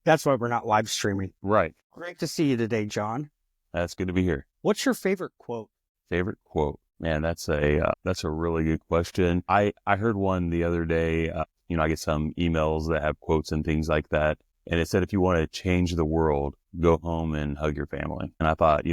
That's why we're not live streaming. Right. Great to see you today, John. That's good to be here. What's your favorite quote? Favorite quote? Man, that's a really good question. I heard one the other day. I get some emails that have quotes and things like that. And it said, if you want to change the world, go home and hug your family. And I thought,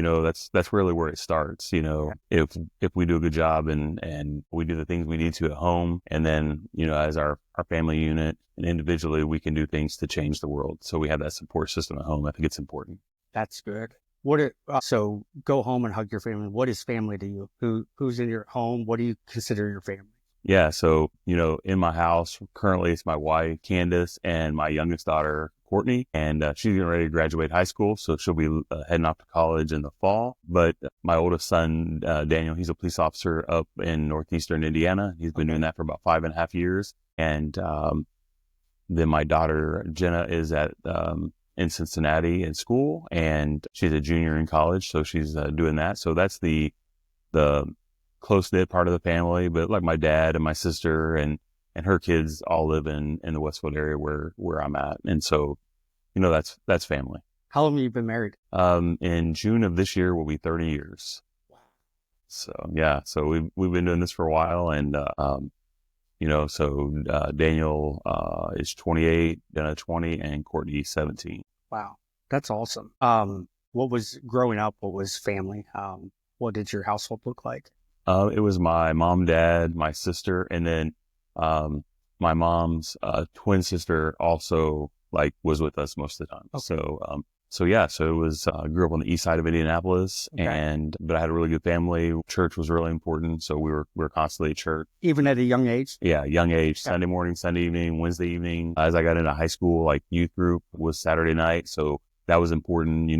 that's really where it starts. If we do a good job and we do the things we need to at home, and then, as our family unit and individually, we can do things to change the world. So we have that support system at home. I think it's important. That's good. So go home and hug your family. What is family to you? Who's in your home? What do you consider your family? Yeah. So, in my house, currently it's my wife, Candace, and my youngest daughter, Courtney, and she's getting ready to graduate high school. So she'll be heading off to college in the fall. But my oldest son, Daniel, he's a police officer up in northeastern Indiana. He's been doing that for about 5.5 years. And then my daughter, Jenna, is in Cincinnati in school, and she's a junior in college. So she's doing that. So that's the close-knit part of the family. But like my dad and my sister and her kids all live in the Westfield area where I'm at. And so, that's family. How long have you been married? In June of this year will be 30 years. Wow. So yeah, so we've been doing this for a while, and Daniel is 28, Jenna 20, and Courtney 17. Wow, that's awesome. What was growing up? What was family? What did your household look like? It was my mom, dad, my sister, and then my mom's twin sister also was with us most of the time. Okay. So it was, grew up on the east side of Indianapolis, okay. But I had a really good family. Church was really important. So we were constantly at church. Even at a young age? Yeah, young age, okay. Sunday morning, Sunday evening, Wednesday evening. As I got into high school, youth group was Saturday night. So that was important.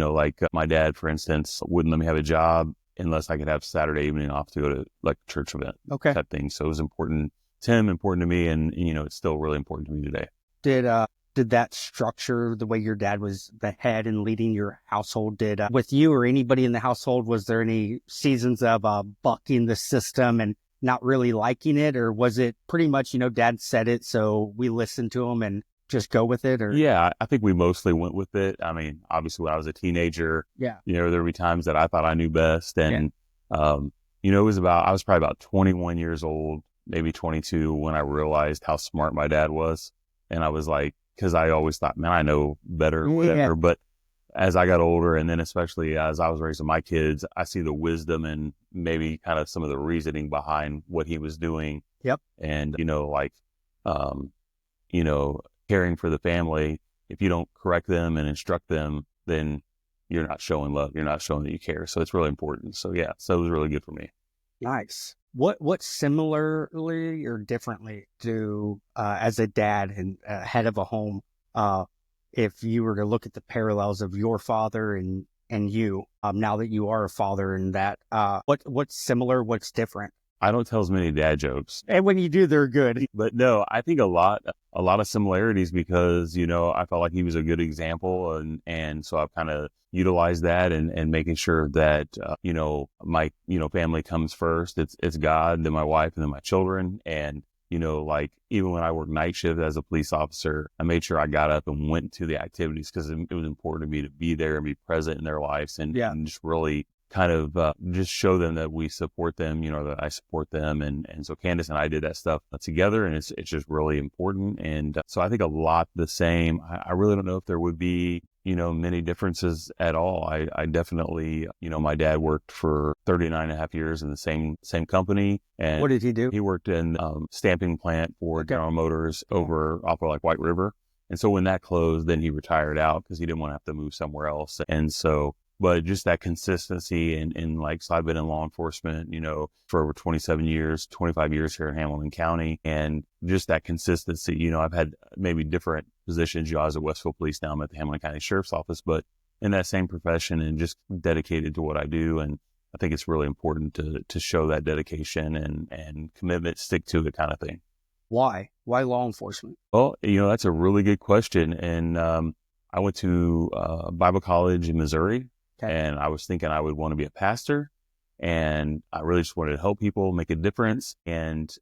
My dad, for instance, wouldn't let me have a job unless I could have Saturday evening off to go to a church event, okay, type thing. So it was important to him, important to me. And, it's still really important to me today. Did that structure the way your dad was the head and leading your household? With you or anybody in the household, was there any seasons of bucking the system and not really liking it? Or was it pretty much, dad said it, so we listened to him and just go with it? Or yeah, I think we mostly went with it. I mean, obviously when I was a teenager, there would be times that I thought I knew best. And, I was probably about 21 years old, maybe 22 when I realized how smart my dad was. And I was like, because I always thought, man, I know better, whatever. Yeah. But as I got older, and then especially as I was raising my kids, I see the wisdom and maybe kind of some of the reasoning behind what he was doing. Yep. And, caring for the family, if you don't correct them and instruct them, then you're not showing love. You're not showing that you care. So it's really important. So yeah, so it was really good for me. Nice. What similarly or differently do, as a dad and head of a home, if you were to look at the parallels of your father and you, now that you are a father, and that, what's similar, what's different? I don't tell as many dad jokes. And when you do, they're good. But no, I think a lot of similarities because, I felt like he was a good example. And so I've kind of utilized that and making sure that, my, family comes first. It's God, then my wife, and then my children. And, even when I worked night shift as a police officer, I made sure I got up and went to the activities because it was important to me to be there and be present in their lives and just really kind of just show them that we support them, that I support them. And so Candace and I did that stuff together, and it's just really important. And so I think a lot the same. I really don't know if there would be, many differences at all. I definitely, my dad worked for 39.5 years in the same company. And what did he do? He worked in stamping plant for General Motors over off of White River. And so when that closed, then he retired out because he didn't want to have to move somewhere else. And so, but just that consistency and so I've been in law enforcement, for over 27 years, 25 years here in Hamilton County. And just that consistency, I've had maybe different positions. I was at Westfield Police, now I'm at the Hamilton County Sheriff's Office, but in that same profession and just dedicated to what I do. And I think it's really important to show that dedication and commitment, stick to it kind of thing. Why? Why law enforcement? Well, that's a really good question. And I went to Bible college in Missouri. Okay. And I was thinking I would want to be a pastor, and I really just wanted to help people, make a difference. And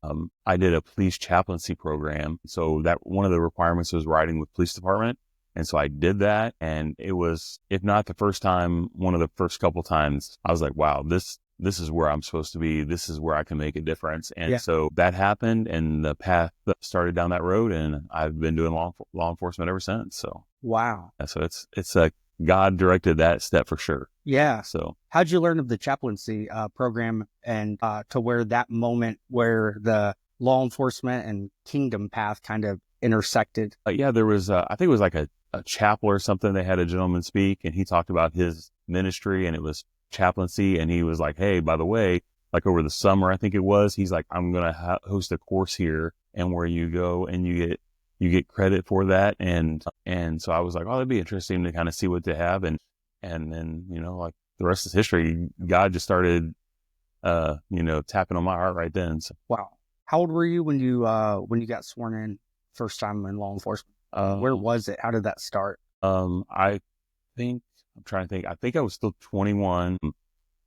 I did a police chaplaincy program. So that one of the requirements was riding with police department. And so I did that, and it was, if not the first time, one of the first couple times, I was like, wow, this is where I'm supposed to be. This is where I can make a difference. And so that happened, and the path started down that road, and I've been doing law enforcement ever since. So wow. so it's a God directed that step for sure. Yeah. So how'd you learn of the chaplaincy program, and to where that moment where the law enforcement and kingdom path kind of intersected? yeah, there was I think it was like a chapel or something. They had a gentleman speak, and he talked about his ministry, and it was chaplaincy. And he was like, hey, by the way, like over the summer, I think it was, he's like, I'm going to host a course here, and where you go and you get credit for that. And so I was like, oh, that'd be interesting to kind of see what they have. And then, like the rest is history. God just started, tapping on my heart right then. So. Wow. How old were you when you got sworn in first time in law enforcement? Where was it? How did that start? I think, I'm trying to think. I think I was still 21.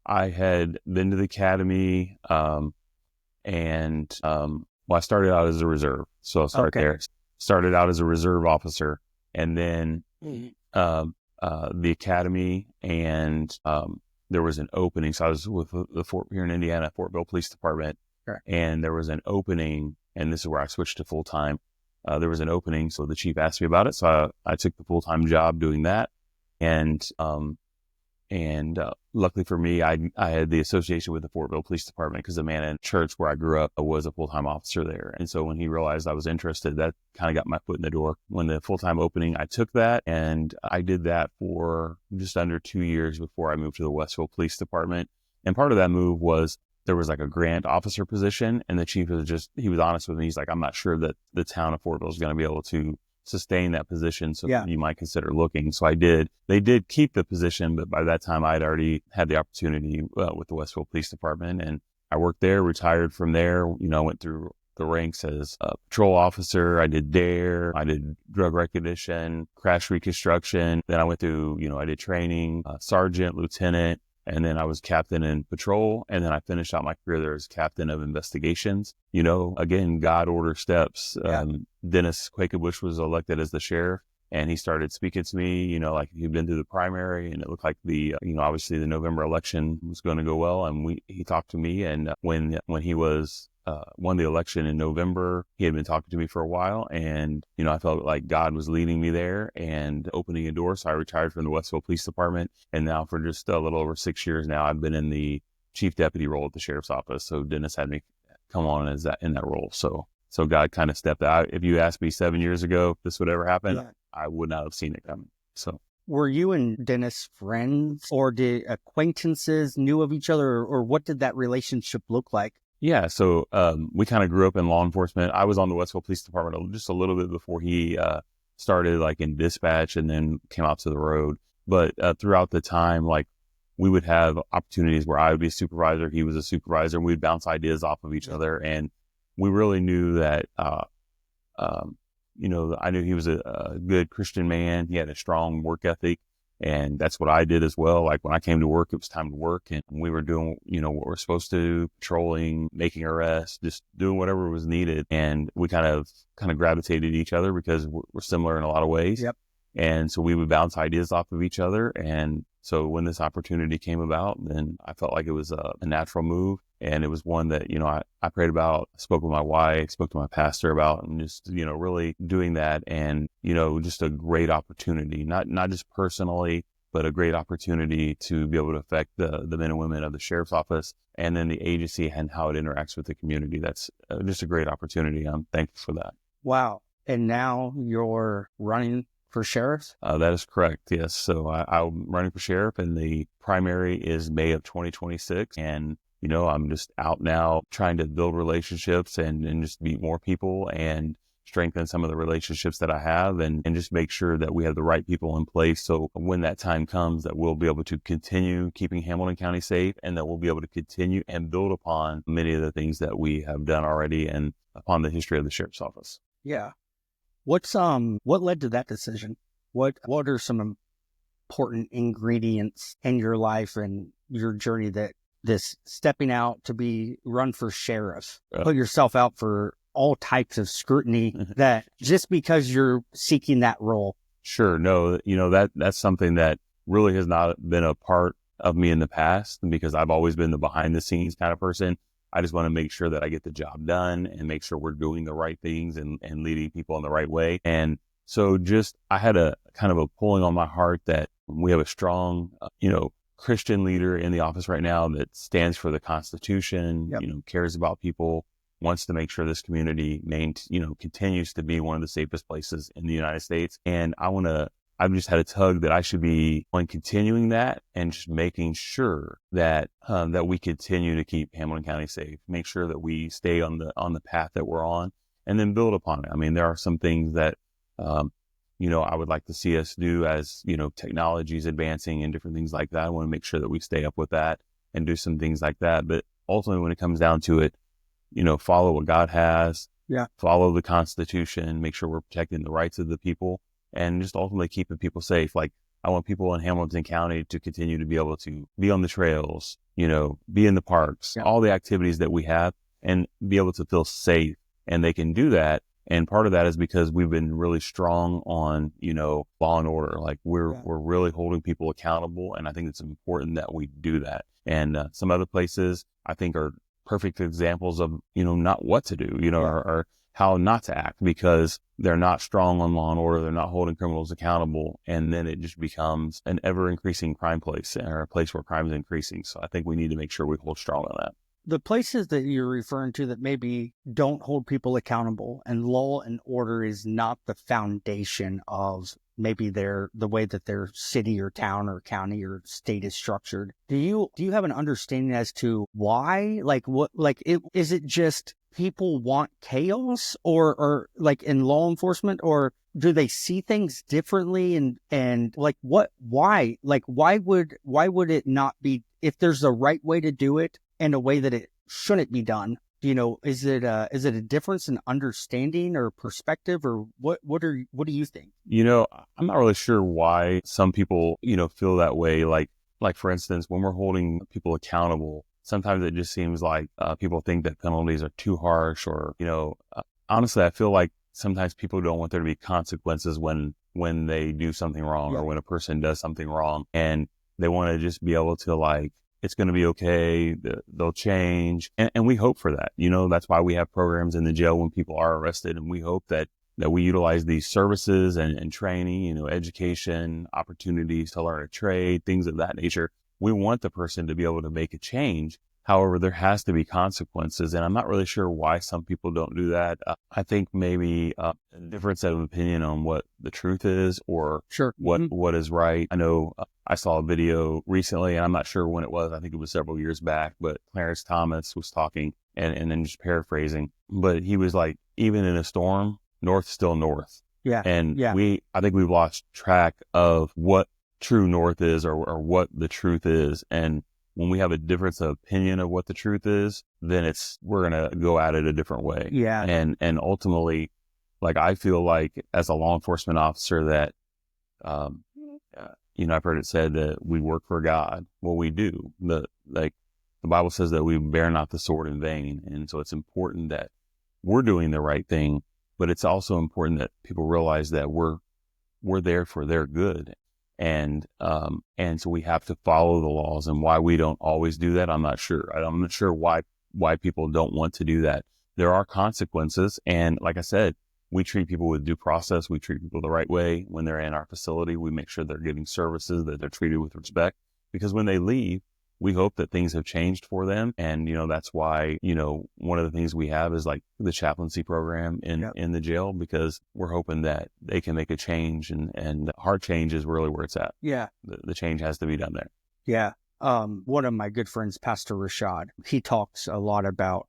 I had been to the academy, and I started out as a reserve. So I'll start there. Started out as a reserve officer, and then the academy, and there was an opening. So I was with the Fort here in Indiana, Fortville Police Department, and there was an opening, and this is where I switched to full time. There was an opening, so the chief asked me about it. So I took the full time job doing that, and luckily for me, I had the association with the Fortville Police Department, because the man in church where I grew up was a full-time officer there. And so when he realized I was interested, that kind of got my foot in the door. When the full-time opening, I took that, and I did that for just under 2 years before I moved to the Westville Police Department. And part of that move was there was like a grant officer position, and the chief he was honest with me. He's like, I'm not sure that the town of Fortville is going to be able to sustain that position, so you might consider looking. So I did. They did keep the position, but by that time I'd already had the opportunity with the Westville Police Department, and I worked there, retired from there, went through the ranks as a patrol officer. I did DARE, I did drug recognition, crash reconstruction. Then I went through, I did training, sergeant, lieutenant, and then I was captain in patrol. And then I finished out my career there as captain of investigations. Again, God order steps. Dennis Quakebush was elected as the sheriff, and he started speaking to me, like he'd been through the primary, and it looked like the, obviously the November election was going to go well. And he talked to me, and when he was, won the election in November, he had been talking to me for a while, and, I felt like God was leading me there and opening a door. So I retired from the Westville Police Department. And now for just a little over 6 years now, I've been in the chief deputy role at the sheriff's office. So Dennis had me come on in that role. So God kind of stepped out. If you asked me 7 years ago if this would ever happen, I would not have seen it coming. So. Were you and Dennis friends, or did acquaintances, knew of each other, or what did that relationship look like? Yeah. So, we kind of grew up in law enforcement. I was on the Westville Police Department just a little bit before he, started like in dispatch, and then came out to the road. But, throughout the time, like we would have opportunities where I would be a supervisor, he was a supervisor, and we'd bounce ideas off of each other. And we really knew that, I knew he was a good Christian man. He had a strong work ethic, and that's what I did as well. Like when I came to work, it was time to work, and we were doing, what we're supposed to do, patrolling, making arrests, just doing whatever was needed. And we kind of gravitated each other because we're similar in a lot of ways. Yep. And so we would bounce ideas off of each other. And so when this opportunity came about, then I felt like it was a natural move. And it was one that, I prayed about, spoke with my wife, spoke to my pastor about, and just, really doing that. And, just a great opportunity, not just personally, but a great opportunity to be able to affect the men and women of the sheriff's office, and then the agency and how it interacts with the community. That's just a great opportunity. I'm thankful for that. Wow. And now you're running for sheriff? That is correct. Yes. So I'm running for sheriff, and the primary is May of 2026. And I'm just out now trying to build relationships and just meet more people and strengthen some of the relationships that I have, and just make sure that we have the right people in place. So when that time comes, that we'll be able to continue keeping Hamilton County safe, and that we'll be able to continue and build upon many of the things that we have done already and upon the history of the sheriff's office. Yeah. What led to that decision? What are some important ingredients in your life and your journey that this stepping out to be run for sheriff, put yourself out for all types of scrutiny, that just because you're seeking that role, Sure. No, that's something that really has not been a part of me in the past because I've always been the behind the scenes kind of person. I just want to make sure that I get the job done and make sure we're doing the right things and leading people in the right way. And so I had a kind of a pulling on my heart that we have a strong, Christian leader in the office right now that stands for the Constitution, Yep. Cares about people, wants to make sure this community continues to be one of the safest places in the United States. And I've just had a tug that I should be on continuing that and just making sure that that we continue to keep Hamilton County safe, make sure that we stay on the path that we're on, and then build upon it. I mean, there are some things that I would like to see us do as technology is advancing and different things like that. I want to make sure that we stay up with that and do some things like that. But ultimately, when it comes down to it, follow what God has, follow the Constitution, make sure we're protecting the rights of the people, and just ultimately keeping people safe. Like, I want people in Hamilton County to continue to be able to be on the trails, be in the parks, all the activities that we have, and be able to feel safe. And they can do that. And part of that is because we've been really strong on, law and order. Like we're really holding people accountable. And I think it's important that we do that. And some other places I think are perfect examples of, not what to do, or how not to act because they're not strong on law and order. They're not holding criminals accountable. And then it just becomes an ever increasing crime place or a place where crime is increasing. So I think we need to make sure we hold strong on that. The places that you're referring to that maybe don't hold people accountable and law and order is not the foundation of maybe the way that their city or town or county or state is structured. Do you have an understanding as to why? Is it just people want chaos or like in law enforcement, or do they see things differently and like why would it not be, if there's a right way to do it and a way that it shouldn't be done? Is it a difference in understanding or perspective, or what do you think? I'm not really sure why some people, feel that way. Like for instance, when we're holding people accountable, sometimes it just seems like people think that penalties are too harsh or, honestly, I feel like sometimes people don't want there to be consequences when they do something wrong or when a person does something wrong, and they want to just be able to it's going to be okay. They'll change. And we hope for that. That's why we have programs in the jail when people are arrested. And we hope that we utilize these services and training, education, opportunities to learn a trade, things of that nature. We want the person to be able to make a change. However, there has to be consequences. And I'm not really sure why some people don't do that. I think maybe a difference of opinion on what the truth is or what is right. I know I saw a video recently, and I'm not sure when it was. I think it was several years back, but Clarence Thomas was talking and then just paraphrasing. But he was like, even in a storm, north's still north. Yeah. And I think we've lost track of what true north is or what the truth is. And when we have a difference of opinion of what the truth is, then we're going to go at it a different way. Yeah. And ultimately, I feel like as a law enforcement officer that, I've heard it said that we work for God. Well, we do. The Bible says that we bear not the sword in vain. And so it's important that we're doing the right thing, but it's also important that people realize that we're there for their good. And so we have to follow the laws, and why we don't always do that, I'm not sure. I'm not sure why people don't want to do that. There are consequences. And like I said, we treat people with due process. We treat people the right way. When they're in our facility, we make sure they're getting services, that they're treated with respect, because when they leave, we hope that things have changed for them. And, that's why, one of the things we have is like the chaplaincy program in the jail, because we're hoping that they can make a change, and hard change is really where it's at. Yeah. The change has to be done there. Yeah. One of my good friends, Pastor Rashad, he talks a lot about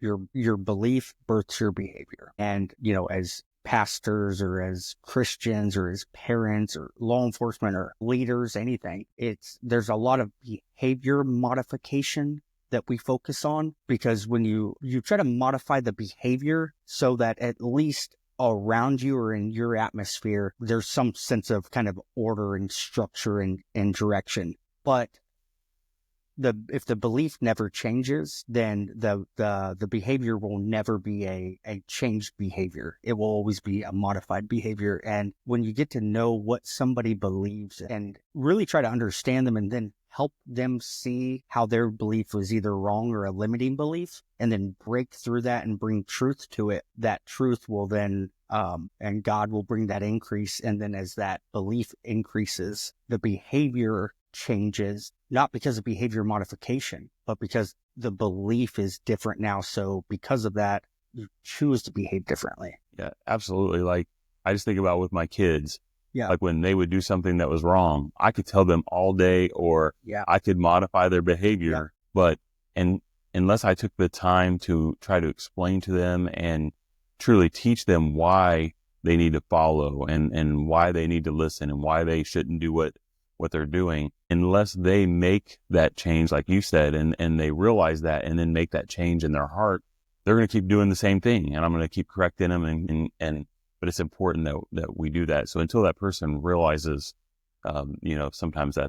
your belief births your behavior. And, as pastors or as Christians or as parents or law enforcement or leaders, anything, there's a lot of behavior modification that we focus on, because when you try to modify the behavior so that at least around you or in your atmosphere, there's some sense of kind of order and structure and direction. But if the belief never changes, then the behavior will never be a changed behavior. It will always be a modified behavior. And when you get to know what somebody believes and really try to understand them and then help them see how their belief was either wrong or a limiting belief, and then break through that and bring truth to it, that truth will then and God will bring that increase. And then as that belief increases, the behavior changes, not because of behavior modification, but because the belief is different now. So because of that, you choose to behave differently. Yeah, absolutely. Like, I just think about with my kids, Yeah. like when they would do something that was wrong, I could tell them all day, or I could modify their behavior, but unless I took the time to try to explain to them and truly teach them why they need to follow and why they need to listen and why they shouldn't do what they're doing, unless they make that change, like you said, and they realize that and then make that change in their heart, they're going to keep doing the same thing. And I'm going to keep correcting them. But it's important that we do that. So until that person realizes, sometimes I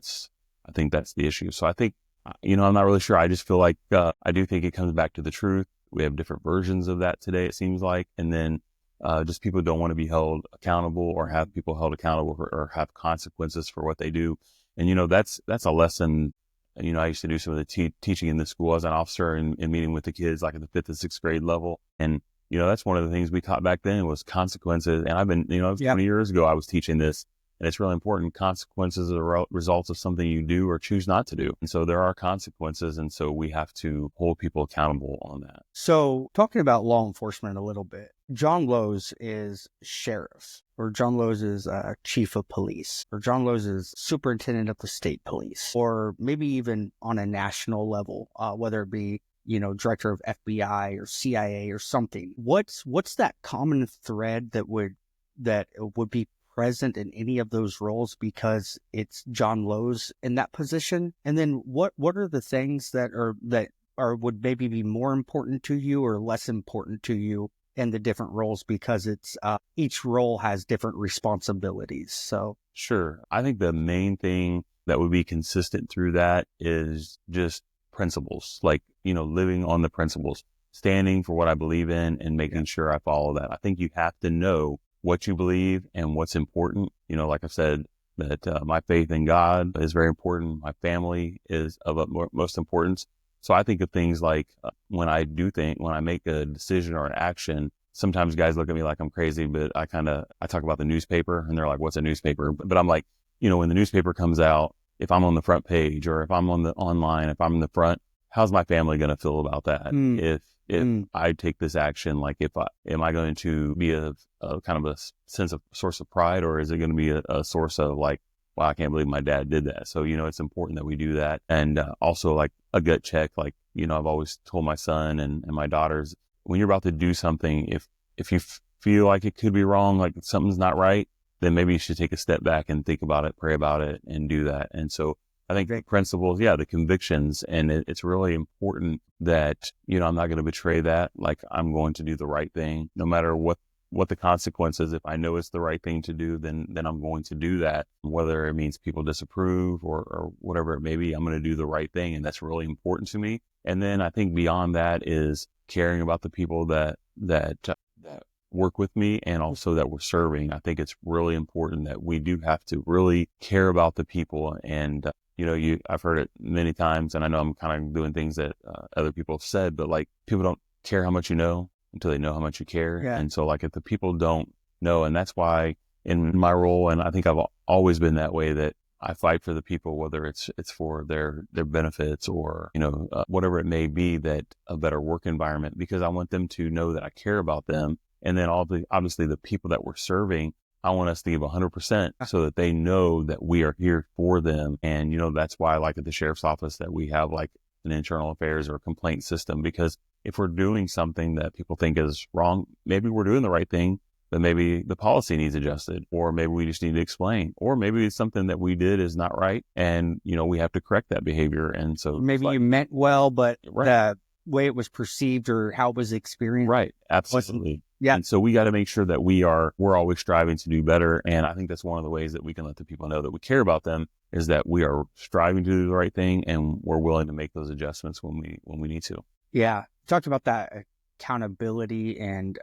think that's the issue. So I think, I'm not really sure. I just feel like, I do think it comes back to the truth. We have different versions of that today, it seems like. And then, just people don't want to be held accountable or have people held accountable or have consequences for what they do. And, that's a lesson. I used to do some of the teaching in the school as an officer and meeting with the kids, like at the 5th and 6th grade level. And, that's one of the things we taught back then was consequences. And I've been, 20 years ago, I was teaching this, and it's really important. Consequences are results of something you do or choose not to do. And so there are consequences. And so we have to hold people accountable on that. So talking about law enforcement a little bit, John Lowe's is sheriff, or John Lowe's is chief of police, or John Lowe's is superintendent of the state police, or maybe even on a national level, whether it be, director of FBI or CIA or something. What's that common thread that would be present in any of those roles because it's John Lowe's in that position? And then what are the things that would maybe be more important to you or less important to you in the different roles, because it's each role has different responsibilities? So sure, I think the main thing that would be consistent through that is just principles, like living on the principles, standing for what I believe in and making sure I follow that. I think you have to know what you believe and what's important. Like I said, that my faith in God is very important. My family is of utmost importance. So I think of things like when I make a decision or an action, sometimes guys look at me like I'm crazy, but I talk about the newspaper and they're like, what's a newspaper? But I'm like, when the newspaper comes out, if I'm on the front page or if I'm on the online, if I'm in the front, how's my family going to feel about that? If I take this action, like am I going to be a kind of a source of pride, or is it going to be a source of like, wow, I can't believe my dad did that. So, it's important that we do that. And also like a gut check, like, I've always told my son and my daughters, when you're about to do something, if you feel like it could be wrong, like something's not right, then maybe you should take a step back and think about it, pray about it, and do that. And so I think the principles, the convictions, and it's really important that, I'm not going to betray that. Like, I'm going to do the right thing, no matter what the consequences. If I know it's the right thing to do, then I'm going to do that. Whether it means people disapprove or whatever it may be, I'm going to do the right thing. And that's really important to me. And then I think beyond that is caring about the people that work with me and also that we're serving. I think it's really important that we do have to really care about the people. And, I've heard it many times, and I know I'm kind of doing things that other people have said, but like, people don't care how much you know until they know how much you care. Yeah. And so like, if the people don't know, and that's why in my role, and I think I've always been that way, that I fight for the people, whether it's for their benefits or, whatever it may be, that a better work environment, because I want them to know that I care about them. And then obviously the people that we're serving, I want us to give 100% so that they know that we are here for them. And, that's why, like at the sheriff's office, that we have like an internal affairs or complaint system, because if we're doing something that people think is wrong, maybe we're doing the right thing, but maybe the policy needs adjusted, or maybe we just need to explain, or maybe it's something that we did is not right. And, we have to correct that behavior. And so maybe you meant well, but the way it was perceived or how it was experienced. Right. Absolutely. Yeah. And so we got to make sure that we're always striving to do better. And I think that's one of the ways that we can let the people know that we care about them, is that we are striving to do the right thing and we're willing to make those adjustments when we need to. Yeah. Talked about that accountability and,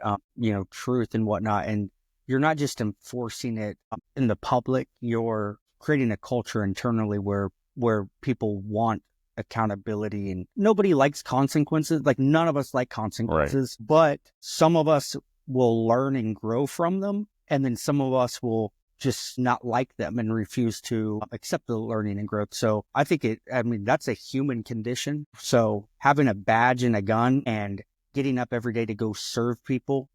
truth and whatnot. And you're not just enforcing it in the public, you're creating a culture internally where people want accountability, and nobody likes consequences. Like, none of us like consequences, right. But some of us will learn and grow from them. And then some of us will just not like them and refuse to accept the learning and growth. So I think that's a human condition. So having a badge and a gun and getting up every day to go serve people,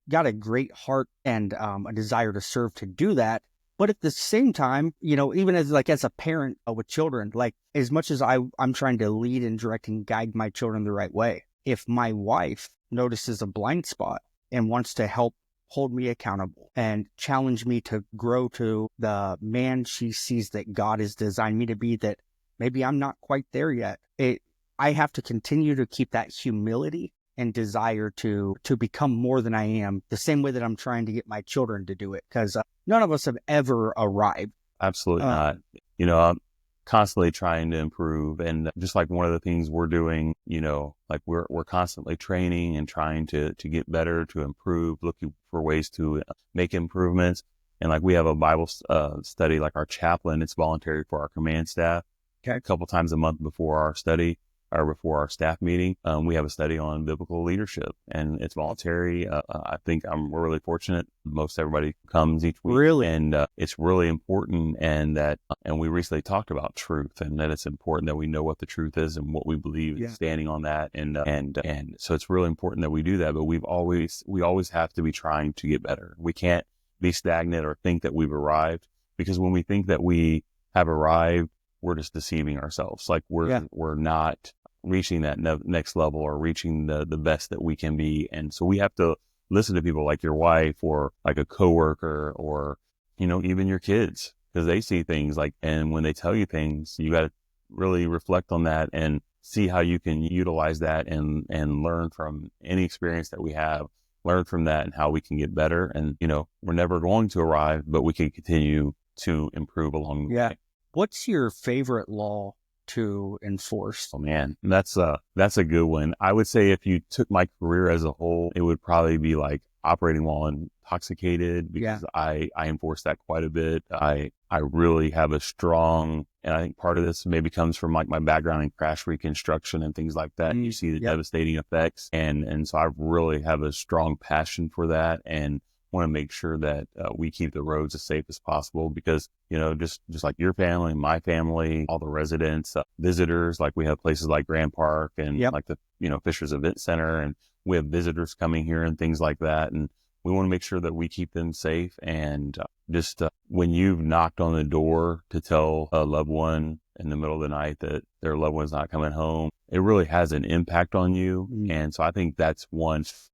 got a great heart and a desire to serve, to do that. But at the same time, even as a parent with children, like, as much as I'm trying to lead and direct and guide my children the right way, if my wife notices a blind spot and wants to help hold me accountable and challenge me to grow to the man she sees that God has designed me to be, that maybe I'm not quite there yet, I have to continue to keep that humility and desire to become more than I am, the same way that I'm trying to get my children to do it, because none of us have ever arrived. Absolutely not. I'm constantly trying to improve, and just like one of the things we're doing, like we're constantly training and trying to get better, to improve, looking for ways to make improvements. And like, we have a Bible study, like our chaplain, it's voluntary for our command staff. Okay. A couple times a month before our study, or before our staff meeting, we have a study on biblical leadership, and it's voluntary. I think we're really fortunate. Most everybody comes each week. Really? And it's really important. And we recently talked about truth, and that it's important that we know what the truth is and what we believe, Yeah. standing on that. And so it's really important that we do that, but we always have to be trying to get better. We can't be stagnant or think that we've arrived, because when we think that we have arrived, we're just deceiving ourselves. Like, we're not reaching that next level, or reaching the best that we can be. And so we have to listen to people like your wife, or like a coworker, or, even your kids, because they see things and when they tell you things, you got to really reflect on that and see how you can utilize that and learn from any experience that we have, learn from that, and how we can get better. And, we're never going to arrive, but we can continue to improve along the way. What's your favorite law to enforce? Oh man, that's a good one. I would say if you took my career as a whole, it would probably be like operating while intoxicated, because I enforce that quite a bit. I really have a strong, and I think part of this maybe comes from like my background in crash reconstruction and things like that. You see the devastating effects, and so I really have a strong passion for that, and want to make sure that we keep the roads as safe as possible, because, just like your family, my family, all the residents, visitors, like we have places like Grand Park and like the, Fishers Event Center, and we have visitors coming here and things like that. And we want to make sure that we keep them safe. And when you've knocked on the door to tell a loved one in the middle of the night that their loved one's not coming home, it really has an impact on you. And so I think that's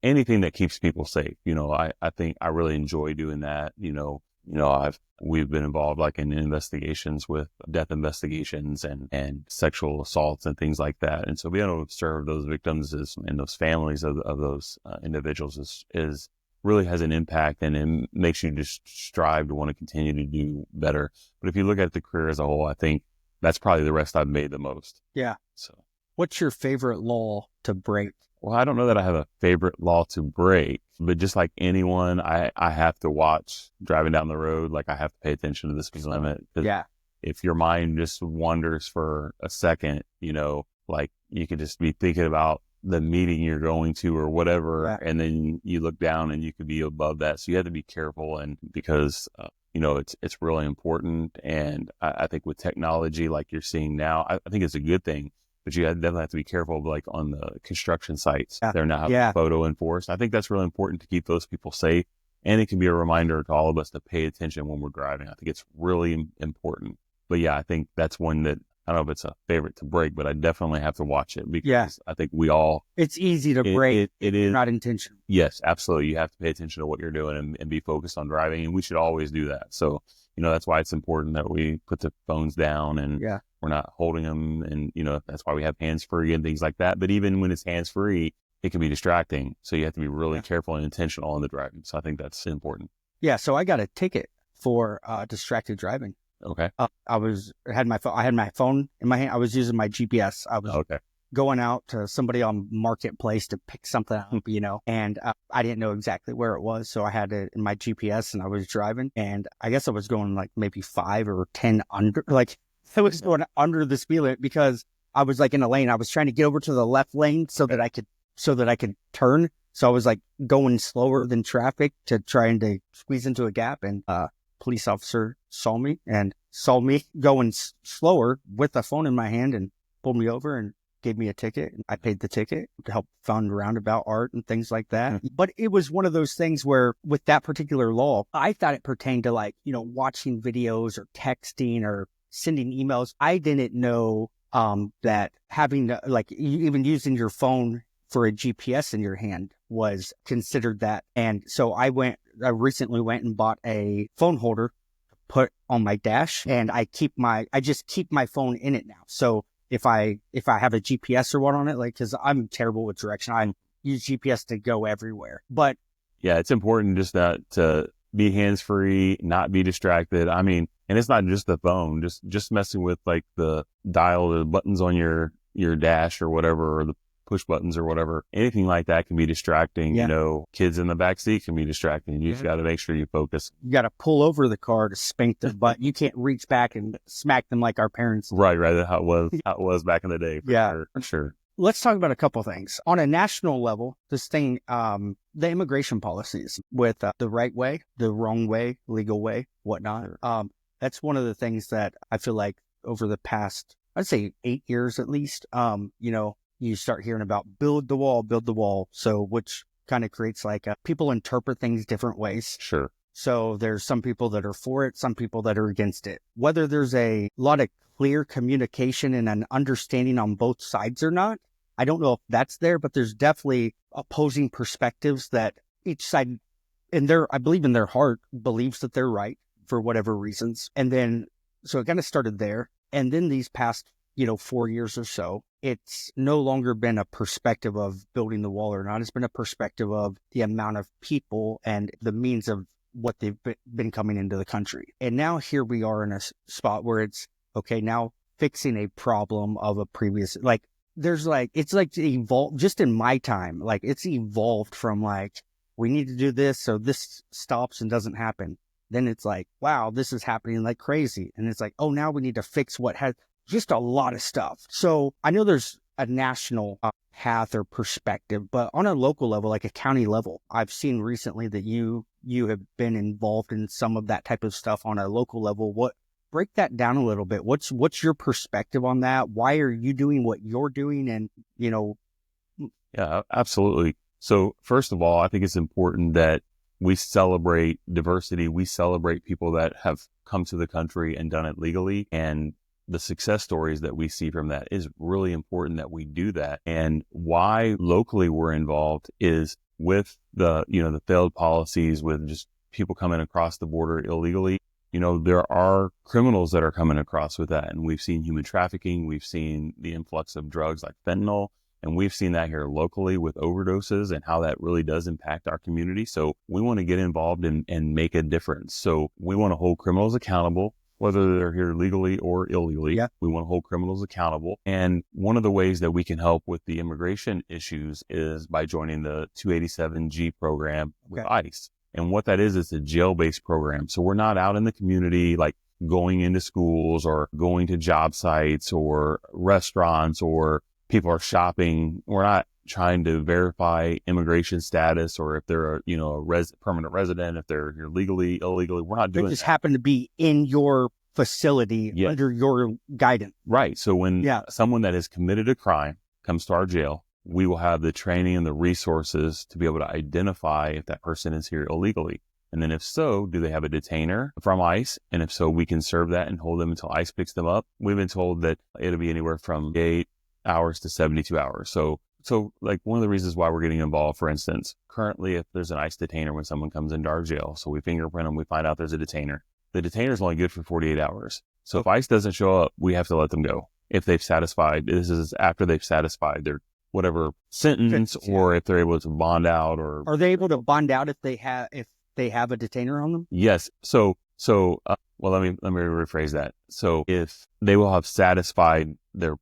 anything that keeps people safe. I think I really enjoy doing that. We've been involved like in investigations with death investigations and sexual assaults and things like that. And so being able to serve those victims and those families of those individuals is really has an impact, and it makes you just strive to want to continue to do better. But if you look at the career as a whole, I think that's probably the rest I've made the most. Yeah. So what's your favorite law to break? Well, I don't know that I have a favorite law to break, but just like anyone, I have to watch driving down the road. Like, I have to pay attention to the speed limit. If your mind just wanders for a second, like, you could just be thinking about the meeting you're going to or whatever, and then you look down and you could be above that. So you have to be careful, and because it's really important. And I think with technology like you're seeing now, I think it's a good thing, but you definitely have to be careful. Like on the construction sites, they're now photo enforced. I think that's really important to keep those people safe, and it can be a reminder to all of us to pay attention when we're driving. I think it's really important. But I think that's one that, I don't know if it's a favorite to break, but I definitely have to watch it, because I think we all... It's easy to break. It is not intentional. Yes, absolutely. You have to pay attention to what you're doing and be focused on driving, and we should always do that. So, that's why it's important that we put the phones down and we're not holding them, and, that's why we have hands-free and things like that. But even when it's hands-free, it can be distracting. So you have to be really careful and intentional in the driving. So I think that's important. Yeah. So I got a ticket for distracted driving. Okay. I had my phone in my hand. I was using my GPS. I was going out to somebody on Marketplace to pick something up, and I didn't know exactly where it was. So I had it in my GPS and I was driving, and I guess I was going like maybe 5 or 10 under, like I was going under the speed limit because I was like in a lane. I was trying to get over to the left lane so that I could turn. So I was like going slower than traffic to trying to squeeze into a gap, and police officer saw me going slower with a phone in my hand and pulled me over and gave me a ticket. I paid the ticket to help fund roundabout art and things like that. But it was one of those things where with that particular law, I thought it pertained to like, watching videos or texting or sending emails. I didn't know that having like even using your phone for a GPS in your hand was considered that. And so I recently went and bought a phone holder to put on my dash, and I just keep my phone in it now. So if I have a GPS or what on it, like, cause I'm terrible with direction, I use GPS to go everywhere. But yeah, it's important just to be hands-free, not be distracted. I mean, and it's not just the phone, just messing with like the dial, the buttons on your dash or whatever, or the push buttons or whatever, anything like that can be distracting. Kids in the back seat can be distracting. You just got to make sure you focus. You got to pull over the car to spank the butt. You can't reach back and smack them like our parents did. Right. That's how it was back in the day. For sure. Let's talk about a couple things. On a national level, this thing, the immigration policies with the right way, the wrong way, legal way, whatnot. That's one of the things that I feel like over the past, I'd say 8 years at least, you start hearing about build the wall. So which kind of creates like people interpret things different ways. Sure. So there's some people that are for it, some people that are against it. Whether there's a lot of clear communication and an understanding on both sides or not, I don't know if that's there, but there's definitely opposing perspectives that each side I believe in their heart believes that they're right for whatever reasons. And then, so it kind of started there. And then these past 4 years or so, it's no longer been a perspective of building the wall or not. It's been a perspective of the amount of people and the means of what they've been coming into the country. And now here we are in a spot where it's, okay, now fixing a problem of a previous, like, it's like evolved just in my time. Like it's evolved from like, we need to do this so this stops and doesn't happen. Then it's like, wow, this is happening like crazy. And it's like, oh, now we need to fix what has just a lot of stuff. So I know there's a national path or perspective, but on a local level, like a county level, I've seen recently that you have been involved in some of that type of stuff on a local level. Break that down a little bit. What's your perspective on that? Why are you doing what you're doing? And, Yeah, absolutely. So first of all, I think it's important that we celebrate diversity. We celebrate people that have come to the country and done it legally. And the success stories that we see from that is really important that we do that. And why locally we're involved is with the failed policies with just people coming across the border illegally. There are criminals that are coming across with that. And we've seen human trafficking. We've seen the influx of drugs like fentanyl. And we've seen that here locally with overdoses and how that really does impact our community. So we want to get involved and make a difference. So we want to hold criminals accountable, whether they're here legally or illegally. Yeah. We want to hold criminals accountable. And one of the ways that we can help with the immigration issues is by joining the 287G program with ICE. And what that is a jail-based program. So we're not out in the community, like going into schools or going to job sites or restaurants or people are shopping. We're not trying to verify immigration status or if they're a permanent resident, if they're here legally, illegally. We're not doing that. They just happen to be in your facility under your guidance. Right. So when someone that has committed a crime comes to our jail, we will have the training and the resources to be able to identify if that person is here illegally. And then if so, do they have a detainer from ICE? And if so, we can serve that and hold them until ICE picks them up. We've been told that it'll be anywhere from 8 hours to 72 hours. So like one of the reasons why we're getting involved, for instance, currently if there's an ICE detainer when someone comes into our jail, so we fingerprint them, we find out there's a detainer. The detainer is only good for 48 hours. So if ICE doesn't show up, we have to let them go. If they've satisfied, this is after they've satisfied whatever sentence, or if they're able to bond out, or are they able to bond out if they have a detainer on them? yes. Well, let me rephrase that. So if they will have satisfied their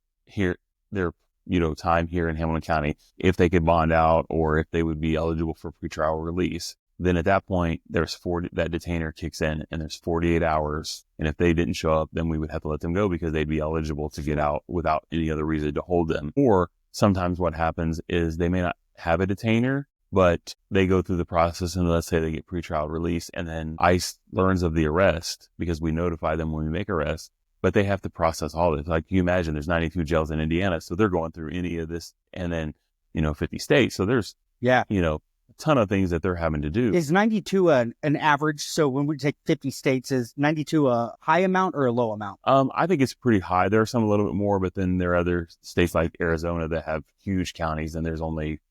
time here in Hamilton County, if they could bond out, or if they would be eligible for pretrial release, then at that point, that detainer kicks in, and there's 48 hours. And if they didn't show up, then we would have to let them go because they'd be eligible to get out without any other reason to hold them. Or sometimes what happens is they may not have a detainer, but they go through the process, and let's say they get pretrial release, and then ICE learns of the arrest because we notify them when we make arrests, but they have to process all this. Like, you imagine there's 92 jails in Indiana, so they're going through any of this, and then, 50 states. So there's, a ton of things that they're having to do. Is 92 an average? So when we take 50 states, is 92 a high amount or a low amount? I think it's pretty high. There are some a little bit more, but then there are other states like Arizona that have huge counties, and there's only,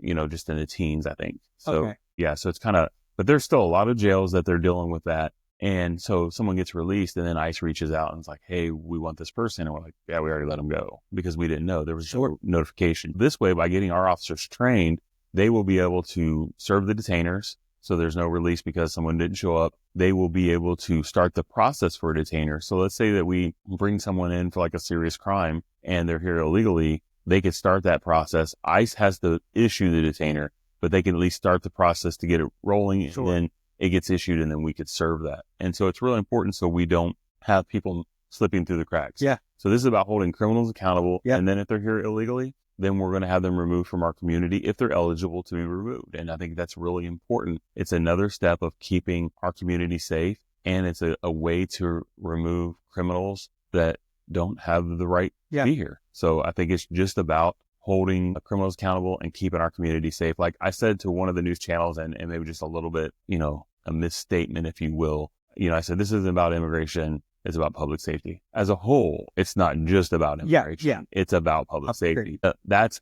just in the teens, I think. So, so it's but there's still a lot of jails that they're dealing with that. And so someone gets released, and then ICE reaches out and it's like, hey, we want this person. And we're like, yeah, we already let them go because we didn't know. There was no notification. This way, by getting our officers trained, they will be able to serve the detainers. So there's no release because someone didn't show up. They will be able to start the process for a detainer. So let's say that we bring someone in for like a serious crime and they're here illegally. They could start that process. ICE has to issue the detainer, but they can at least start the process to get it rolling. And then it gets issued, and then we could serve that. And so it's really important so we don't have people slipping through the cracks. Yeah. So this is about holding criminals accountable. Yeah. And then if they're here illegally, then we're going to have them removed from our community if they're eligible to be removed. And I think that's really important. It's another step of keeping our community safe, and it's a way to remove criminals that don't have the right to be here. So I think it's just about holding criminals accountable and keeping our community safe. Like I said to one of the news channels, and maybe just a little bit, a misstatement, if you will, I said, this isn't about immigration. It's about public safety. As a whole, it's not just about immigration. Yeah. It's about public safety. That's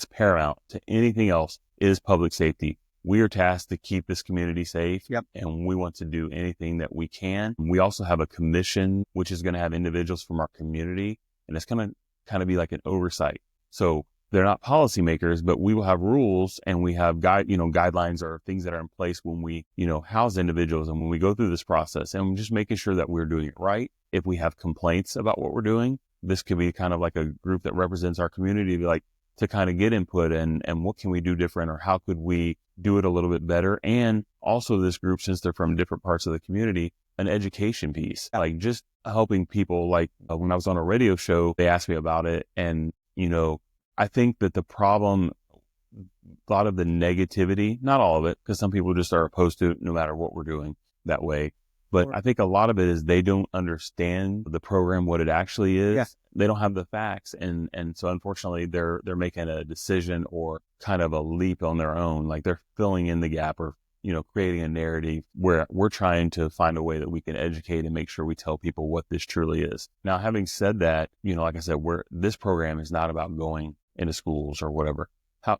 paramount to anything else is public safety. We are tasked to keep this community safe. Yep. And we want to do anything that we can. We also have a commission, which is going to have individuals from our community, and it's going to kind of be like an oversight. So they're not policymakers, but we will have rules, and we have guidelines or things that are in place when we, house individuals and when we go through this process, and just making sure that we're doing it right. If we have complaints about what we're doing, this could be kind of like a group that represents our community to kind of get input and what can we do different, or how could we do it a little bit better? And also this group, since they're from different parts of the community, an education piece, like just helping people. Like when I was on a radio show, they asked me about it, and I think that the problem, a lot of the negativity, not all of it, because some people just are opposed to it no matter what we're doing that way. But I think a lot of it is they don't understand the program, what it actually is. Yeah. They don't have the facts. And so unfortunately they're making a decision or kind of a leap on their own. Like they're filling in the gap or, creating a narrative where we're trying to find a way that we can educate and make sure we tell people what this truly is. Now, having said that, like I said, this program is not about going into schools or whatever.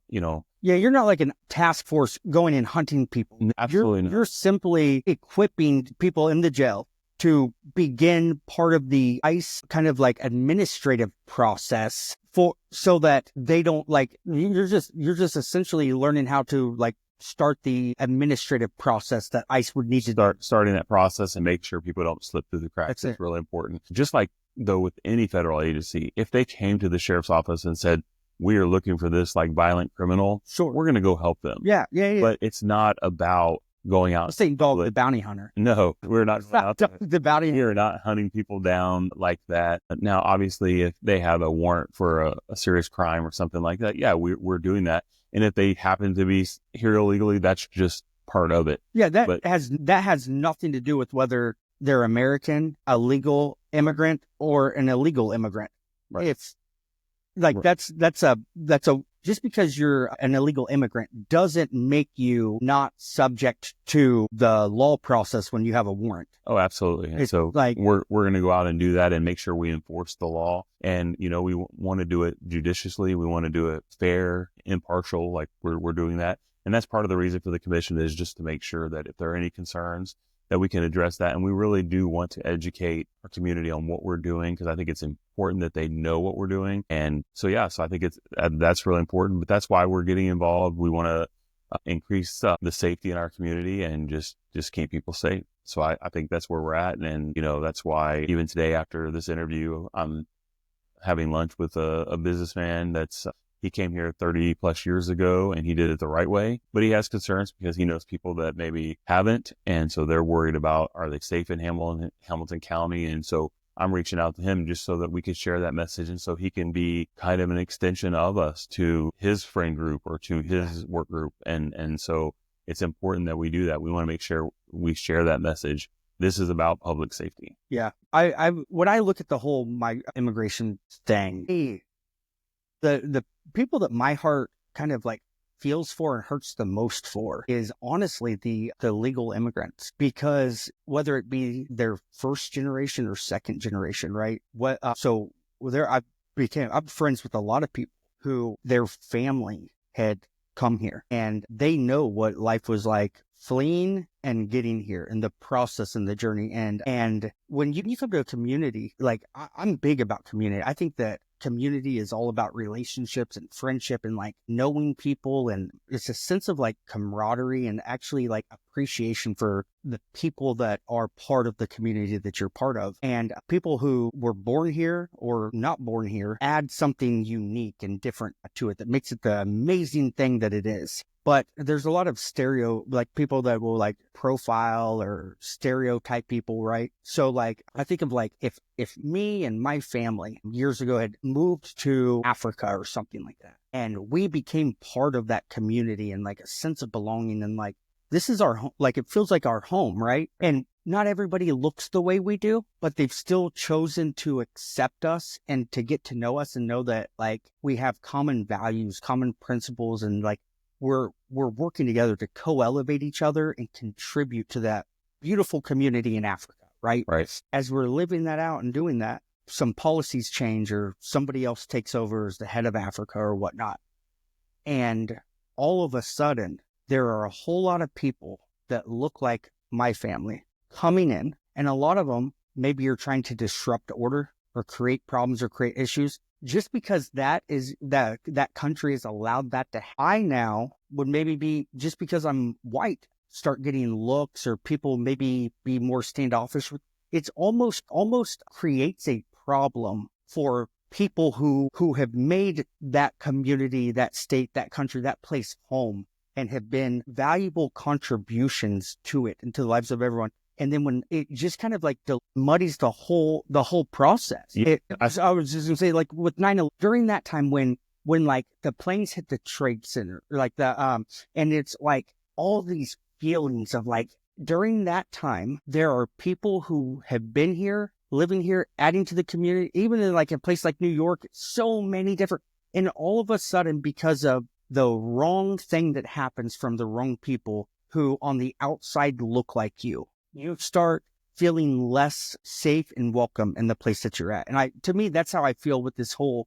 Yeah, you're not like a task force going and hunting people. Absolutely not. You're simply equipping people in the jail to begin part of the ICE kind of like administrative process so that they don't you're just essentially learning how to start the administrative process that ICE would need to starting that process and make sure people don't slip through the cracks. It's really important. Just like though with any federal agency, if they came to the sheriff's office and said, we are looking for this violent criminal, sure, we're going to go help them. Yeah. But it's not about going out. Let's say dog the bounty hunter. No, we're not going out the bounty hunter. We're not hunting people down like that. Now, obviously, if they have a warrant for a serious crime or something like that, yeah, we're doing that. And if they happen to be here illegally, that's just part of it. Yeah, that has nothing to do with whether they're American, a legal immigrant, or an illegal immigrant. Right. It's that's a just because you're an illegal immigrant doesn't make you not subject to the law process when you have a warrant. Oh, absolutely. And so we're going to go out and do that and make sure we enforce the law. And, we want to do it judiciously. We want to do it fair, impartial, we're doing that. And that's part of the reason for the commission is just to make sure that if there are any concerns, that we can address that. And we really do want to educate our community on what we're doing, because I think it's important that they know what we're doing. And so, so I think that's really important, but that's why we're getting involved. We want to increase the safety in our community and just keep people safe. So I think that's where we're at. And, that's why even today after this interview, I'm having lunch with a businessman he came here 30 plus years ago and he did it the right way, but he has concerns because he knows people that maybe haven't. And so they're worried about, are they safe in Hamilton County? And so I'm reaching out to him just so that we can share that message. And so he can be kind of an extension of us to his friend group or to his work group. And so it's important that we do that. We want to make sure we share that message. This is about public safety. Yeah. When I look at the whole my immigration thing, the people that my heart kind of like feels for and hurts the most for is honestly the legal immigrants, because whether it be their first generation or second generation, right? I'm friends with a lot of people who their family had come here and they know what life was like fleeing and getting here and the process and the journey. And when you come to a community, like I'm big about community. I think that community is all about relationships and friendship and like knowing people, and it's a sense of like camaraderie and actually like appreciation for the people that are part of the community that you're part of. And people who were born here or not born here add something unique and different to it that makes it the amazing thing that it is. But there's a lot of people that will like profile or stereotype people, right? So like, I think of like, if me and my family years ago had moved to Africa or something like that, and we became part of that community and like a sense of belonging and like, this is our home, like it feels like our home, right? And not everybody looks the way we do, but they've still chosen to accept us and to get to know us and know that like we have common values, common principles, and like, we're working together to co-elevate each other and contribute to that beautiful community in Africa, right? Right. As we're living that out and doing that, some policies change or somebody else takes over as the head of Africa or whatnot. And all of a sudden, there are a whole lot of people that look like my family coming in, and a lot of them maybe you're trying to disrupt order or create problems or create issues. Just because that country has allowed that to happen, I now would maybe be, just because I'm white, start getting looks or people maybe be more standoffish. It's almost creates a problem for people who have made that community, that state, that country, that place home, and have been valuable contributions to it and to the lives of everyone. And then when it just kind of like muddies the whole process. Yeah. I was just gonna say, like with 9/11, during that time when like the planes hit the Trade Center, like and it's like all these feelings of like, during that time, there are people who have been here, living here, adding to the community, even in like a place like New York, so many different, and all of a sudden, because of the wrong thing that happens from the wrong people who on the outside look like you start feeling less safe and welcome in the place that you're at. And to me, that's how I feel with this whole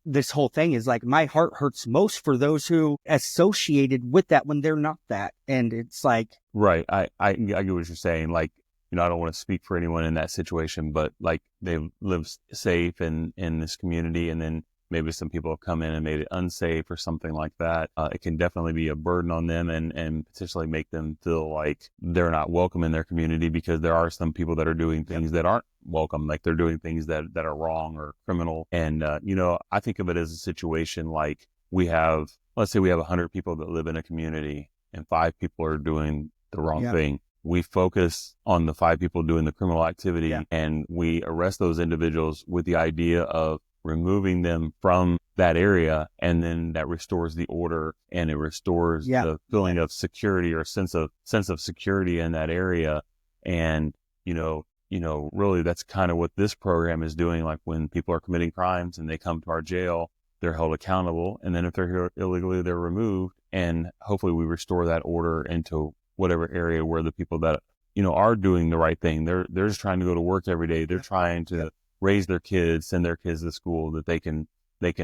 thing, is like my heart hurts most for those who associated with that when they're not that. And it's like, right. I get what you're saying. Like, I don't want to speak for anyone in that situation, but like they live safe in this community, and then maybe some people have come in and made it unsafe or something like that. It can definitely be a burden on them and potentially make them feel like they're not welcome in their community, because there are some people that are doing things that aren't welcome, like they're doing things that are wrong or criminal. And, I think of it as a situation like let's say we have 100 people that live in a community and 5 people are doing the wrong thing. We focus on the 5 people doing the criminal activity, and we arrest those individuals with the idea of removing them from that area, and then that restores the order and it restores the feeling of security or sense of security in that area. And really that's kind of what this program is doing. Like when people are committing crimes and they come to our jail, they're held accountable, and then if they're here illegally, they're removed, and hopefully we restore that order into whatever area where the people that are doing the right thing, they're just trying to go to work every day, they're trying to raise their kids, send their kids to school, that they can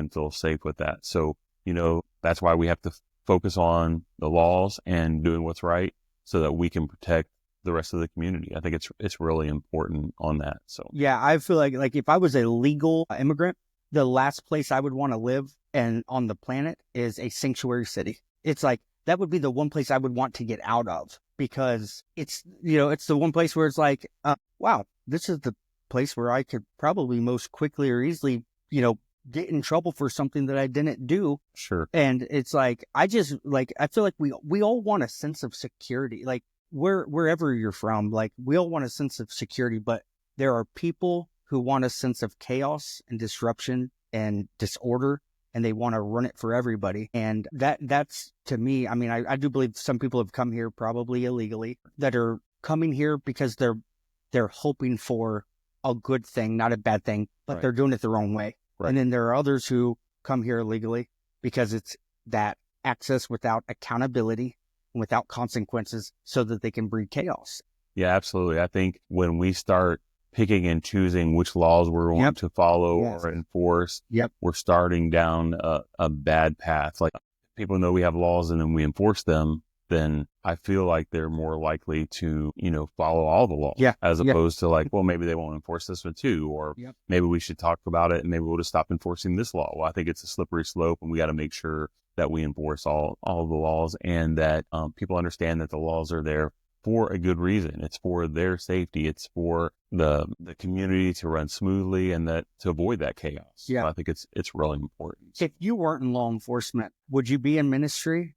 feel safe with that. So, that's why we have to focus on the laws and doing what's right so that we can protect the rest of the community. I think it's really important on that. So Yeah, I feel like if I was a legal immigrant, the last place I would want to live and on the planet is a sanctuary city. It's like that would be the one place I would want to get out of, because it's, it's the one place where it's like, wow, this is the place where I could probably most quickly or easily, get in trouble for something that I didn't do. sure. And it's like, I feel like we all want a sense of security, like wherever you're from, like we all want a sense of security, but there are people who want a sense of chaos and disruption and disorder, and they want to run it for everybody. And that's to me, I mean, I do believe some people have come here probably illegally, that are coming here because they're hoping for a good thing, not a bad thing, but Right. they're doing it the wrong way. Right. And then there are others who come here illegally because it's that access without accountability and without consequences, so that they can breed chaos. Yeah, absolutely. I think when we start picking and choosing which laws we're going Yep. to follow Yes. or enforce, Yep. we're starting down a bad path. Like, people know we have laws and then we enforce them, then I feel like they're more likely to, follow all the laws. Yeah. As Yeah. opposed to like, well, maybe they won't enforce this one too, or Yep. maybe we should talk about it and maybe we'll just stop enforcing this law. Well, I think it's a slippery slope, and we got to make sure that we enforce all of the laws, and that people understand that the laws are there for a good reason. It's for their safety. It's for the community to run smoothly, and that to avoid that chaos. Yeah. So I think it's really important. If you weren't in law enforcement, would you be in ministry?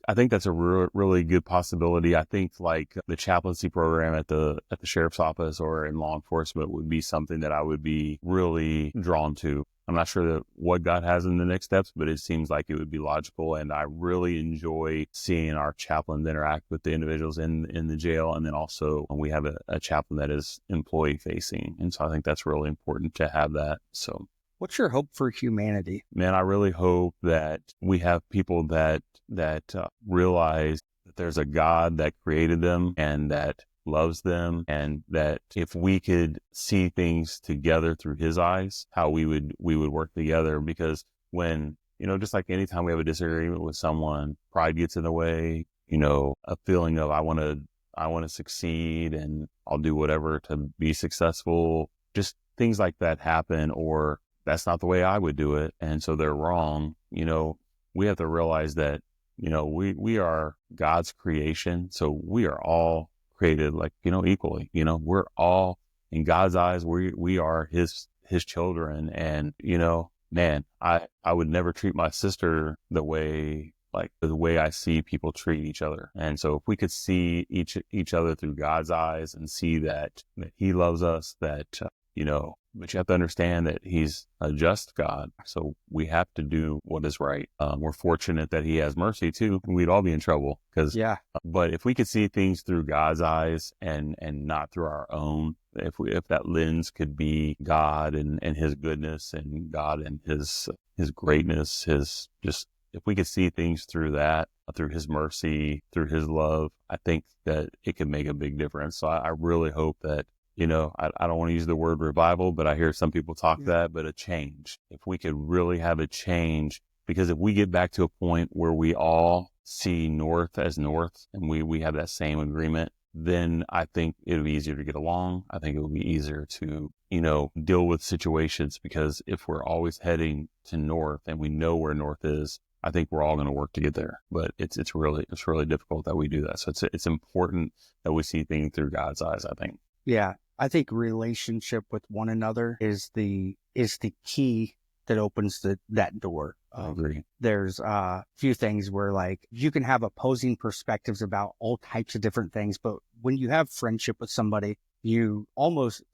I think that's a really good possibility. I think like the chaplaincy program at the sheriff's office or in law enforcement would be something that I would be really drawn to. I'm not sure that what God has in the next steps, but it seems like it would be logical. And I really enjoy seeing our chaplains interact with the individuals in the jail. And then also we have a chaplain that is employee facing. And so I think that's really important to have that. So What's your hope for humanity? man, I really hope that we have people that realize that there's a God that created them and that loves them, and that if we could see things together through his eyes, how we would work together. Because when, just like anytime we have a disagreement with someone, pride gets in the way, a feeling of I want to succeed and I'll do whatever to be successful. Just things like that happen, or that's not the way I would do it, and so they're wrong. We have to realize that, we are God's creation. So we are all created like, equally, we're all in God's eyes. We are his children. And, man, I would never treat my sister the way I see people treat each other. And so if we could see each other through God's eyes and see that he loves us, that, but you have to understand that he's a just God. So we have to do what is right. We're fortunate that he has mercy too. We'd all be in trouble Yeah. but if we could see things through God's eyes and not through our own, if that lens could be God and his goodness, and God and his greatness, if we could see things through that, through his mercy, through his love, I think that it could make a big difference. So I really hope that, I don't want to use the word revival, but I hear some people talk that, but a change. If we could really have a change, because if we get back to a point where we all see north as north and we have that same agreement, then I think it'll be easier to get along. I think it will be easier to, deal with situations, because if we're always heading to north and we know where north is, I think we're all going to work to get there. But it's really difficult that we do that. So it's important that we see things through God's eyes, I think. Yeah. I think relationship with one another is the key that opens that door. I agree. There's a few things where like you can have opposing perspectives about all types of different things, but when you have friendship with somebody,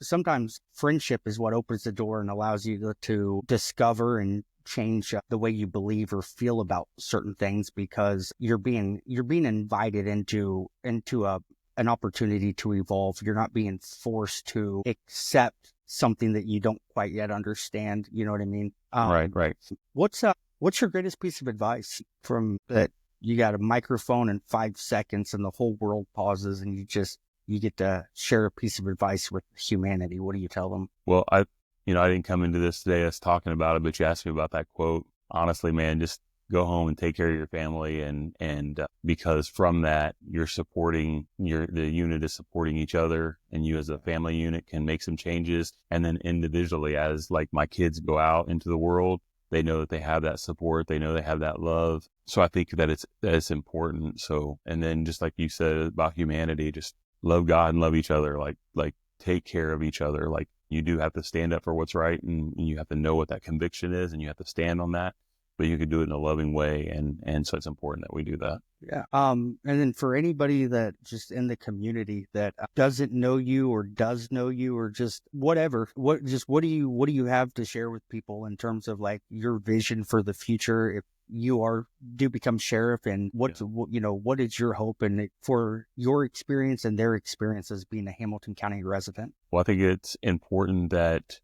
sometimes friendship is what opens the door and allows you to discover and change the way you believe or feel about certain things, because you're being invited into an opportunity to evolve. You're not being forced to accept something that you don't quite yet understand. You know what I mean? Right. What's your greatest piece of advice from that? You got a microphone in 5 seconds and the whole world pauses, and you get to share a piece of advice with humanity. What do you tell them? Well, I didn't come into this today us talking about it, but you asked me about that quote. Honestly, man, just go home and take care of your family. And because from that, you're supporting the unit is supporting each other, and you as a family unit can make some changes. And then individually, as like my kids go out into the world, they know that they have that support. They know they have that love. So I think that it's important. So, and then just like you said about humanity, just love God and love each other. Like take care of each other. Like you do have to stand up for what's right, and you have to know what that conviction is, and you have to stand on that. But you can do it in a loving way, and so it's important that we do that. Yeah. And then for anybody that just in the community that doesn't know you or does know you or just whatever, what do you have to share with people in terms of like your vision for the future if you do become sheriff, and what is your hope and for your experience and their experience as being a Hamilton County resident? Well, I think it's important that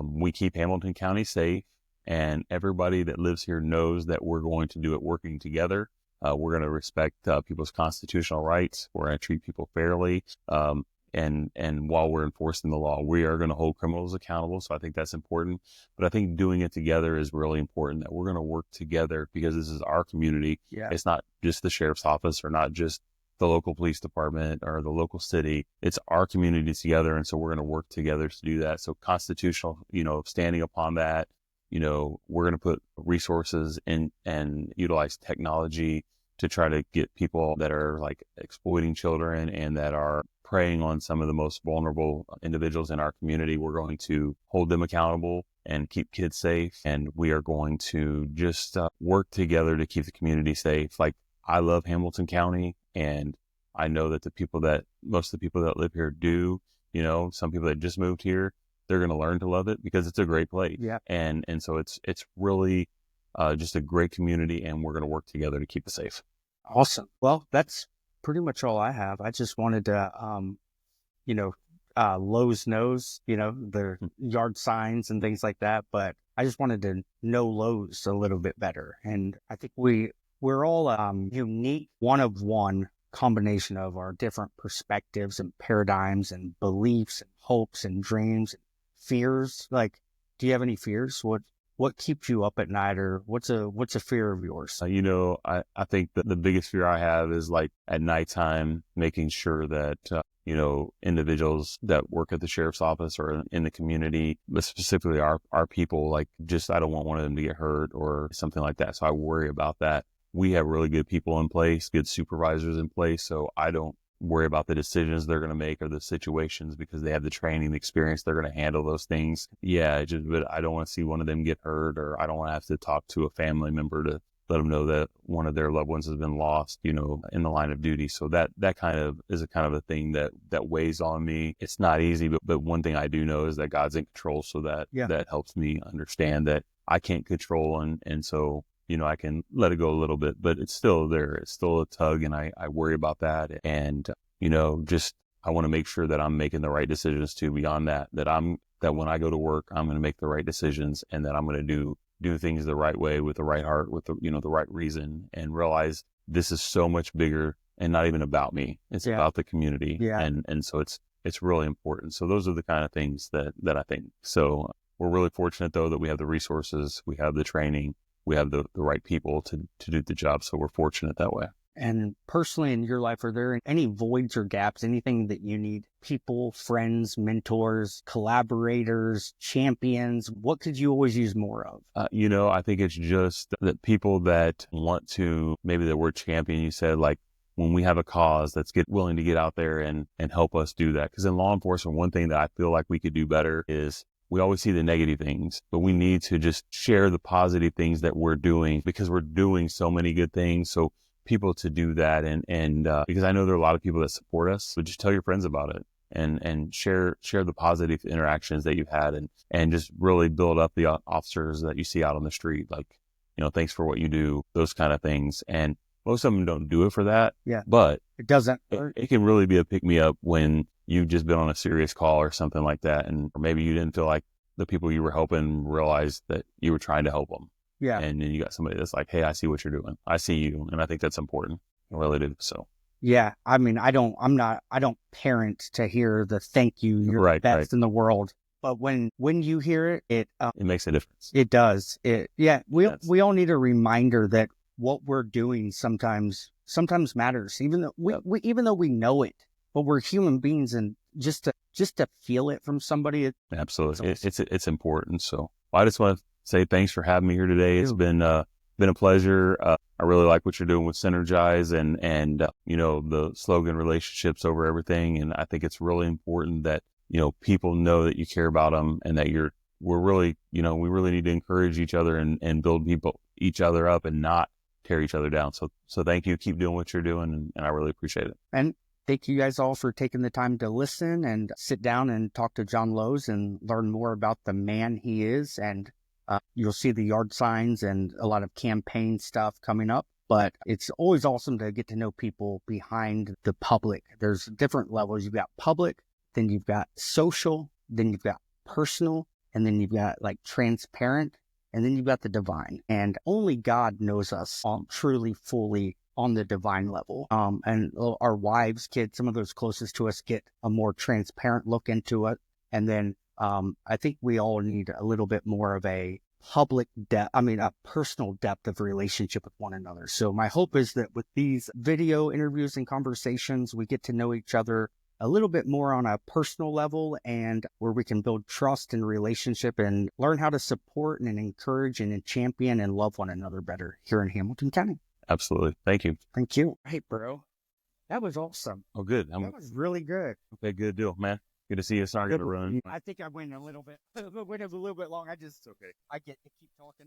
we keep Hamilton County safe, and everybody that lives here knows that we're going to do it working together. We're going to respect people's constitutional rights. We're going to treat people fairly. And while we're enforcing the law, we are going to hold criminals accountable. So I think that's important. But I think doing it together is really important, that we're going to work together because this is our community. Yeah. It's not just the sheriff's office or not just the local police department or the local city. It's our community together. And so we're going to work together to do that. So constitutional, standing upon that, we're going to put resources in and utilize technology to try to get people that are like exploiting children and that are preying on some of the most vulnerable individuals in our community. We're going to hold them accountable and keep kids safe. And we are going to just work together to keep the community safe. Like, I love Hamilton County, and I know that most of the people that live here do, some people that just moved here, they're going to learn to love it because it's a great place. Yeah. And so it's really just a great community, and we're going to work together to keep it safe. Awesome. Well, that's pretty much all I have. I just wanted to, Lowe's knows, their yard signs and things like that, but I just wanted to know Lowe's a little bit better. And I think we're all unique, one of one combination of our different perspectives and paradigms and beliefs and hopes and dreams and fears. Like, do you have any fears? What keeps you up at night, or what's a fear of yours? I think that the biggest fear I have is like at nighttime, making sure that, individuals that work at the sheriff's office or in the community, but specifically our people, like I don't want one of them to get hurt or something like that. So I worry about that. We have really good people in place, good supervisors in place. So I don't worry about the decisions they're going to make or the situations because they have the training, the experience. They're going to handle those things. Yeah, but I don't want to see one of them get hurt, or I don't want to have to talk to a family member to let them know that one of their loved ones has been lost, in the line of duty. So that kind of is a kind of a thing that weighs on me. It's not easy, but one thing I do know is that God's in control. So that helps me understand that I can't control. And so, I can let it go a little bit, but it's still there. It's still a tug, and I worry about that. And, I want to make sure that I'm making the right decisions too, beyond that when I go to work, I'm going to make the right decisions, and that I'm going to do things the right way with the right heart, with the right reason, and realize this is so much bigger and not even about me. It's about the community. Yeah. And so it's really important. So those are the kind of things that I think. So we're really fortunate though, that we have the resources, we have the training, we have the right people to do the job. So we're fortunate that way. And personally in your life, are there any voids or gaps, anything that you need? People, friends, mentors, collaborators, champions? What could you always use more of? I think it's just that people that want to, maybe the word champion, you said, like when we have a cause, that's willing to get out there and help us do that. Because in law enforcement, one thing that I feel like we could do better is we always see the negative things, but we need to just share the positive things that we're doing, because we're doing so many good things. So people to do that, and because I know there are a lot of people that support us, so just tell your friends about it and share the positive interactions that you've had, and just really build up the officers that you see out on the street. Like, thanks for what you do, those kind of things. And most of them don't do it for that. Yeah. But it doesn't. It can really be a pick me up when you've just been on a serious call or something like that. Or maybe you didn't feel like the people you were helping realized that you were trying to help them. Yeah. And then you got somebody that's like, hey, I see what you're doing. I see you. And I think that's important and relative. So. Yeah. I mean, I don't parent to hear the thank you. You're the best in the world. But when you hear it, It makes a difference. it does. We Yes. we all need a reminder that what we're doing sometimes matters, even though even though we know it, but we're human beings, and just to feel it from somebody. Absolutely. It's important. So I just want to say thanks for having me here today. It's been a pleasure. I really like what you're doing with Synergize and the slogan relationships over everything. And I think it's really important that, people know that you care about them and that we really need to encourage each other and build each other up and not tear each other down. So thank you. Keep doing what you're doing. And I really appreciate it. And thank you guys all for taking the time to listen and sit down and talk to John Lowe's and learn more about the man he is. And you'll see the yard signs and a lot of campaign stuff coming up. But it's always awesome to get to know people behind the public. There's different levels. You've got public, then you've got social, then you've got personal, and then you've got like transparent, and then you've got the divine. And only God knows us truly, fully on the divine level. And our wives, kids, some of those closest to us get a more transparent look into it. And then I think we all need a little bit more of a a personal depth of relationship with one another. So my hope is that with these video interviews and conversations, we get to know each other a little bit more on a personal level, and where we can build trust and relationship and learn how to support and encourage and champion and love one another better here in Hamilton County. Absolutely. Thank you. Thank you. Hey, bro. That was awesome. Oh, good. That was really good. Okay, good deal, man. Good to see you. Sorry to run. I think I went a little bit long. I get to keep talking.